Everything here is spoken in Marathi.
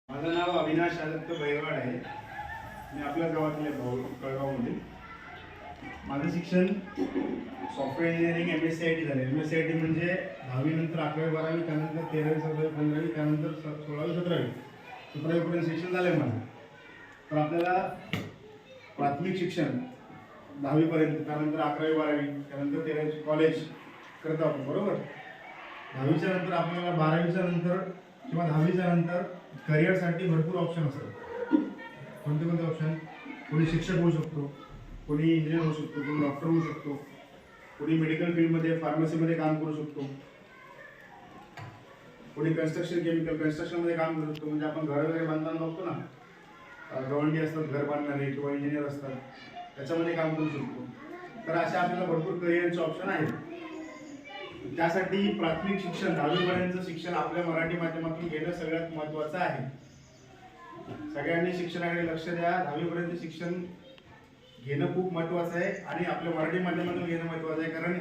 माझं नाव अविनाश आदत्त बैरवाड आहे. मी आपल्या गावातले भाऊ कळगावमध्ये. माझं शिक्षण सॉफ्टवेअर इंजिनिअरिंग MSc-IT झालं. MSc-IT म्हणजे 10वी नंतर 11वी 12वी, त्यानंतर 13वी 14वी 15वी, त्यानंतर 16वी 17वी 17वीपर्यंत शिक्षण झालं आहे माझं. तर आपल्याला प्राथमिक शिक्षण 10वीपर्यंत, त्यानंतर 11वी 12वी, त्यानंतर 13वी कॉलेज करतो आपण, बरोबर. 10वीच्या नंतर आपल्याला 12वीच्या नंतर किंवा 10वीच्या नंतर करिअरसाठी भरपूर ऑप्शन असतात. कोणते कोणते ऑप्शन? कोणी शिक्षक होऊ शकतो, कोणी इंजिनियर होऊ शकतो, कोणी डॉक्टर होऊ शकतो, कोणी मेडिकल फील्डमध्ये फार्मसीमध्ये काम करू शकतो, कोणी कन्स्ट्रक्शनमध्ये काम करू शकतो. म्हणजे आपण घर वगैरे बांधताना बघतो ना, गवंडी असतात घर बांधणारे किंवा इंजिनियर असतात, त्याच्यामध्ये काम करू शकतो. तर अशा आपल्याला भरपूर करिअरचे ऑप्शन आहेत. त्यासाठी प्राथमिक शिक्षण 10वीपर्यंतचं शिक्षण आपल्या मराठी माध्यमातून घेणं सगळ्यात महत्त्वाचं आहे. सगळ्यांनी शिक्षणाकडे लक्ष द्या. 10वीपर्यंत शिक्षण घेणं खूप महत्त्वाचं आहे आणि आपल्या मराठी माध्यमातून घेणं महत्त्वाचं आहे. कारण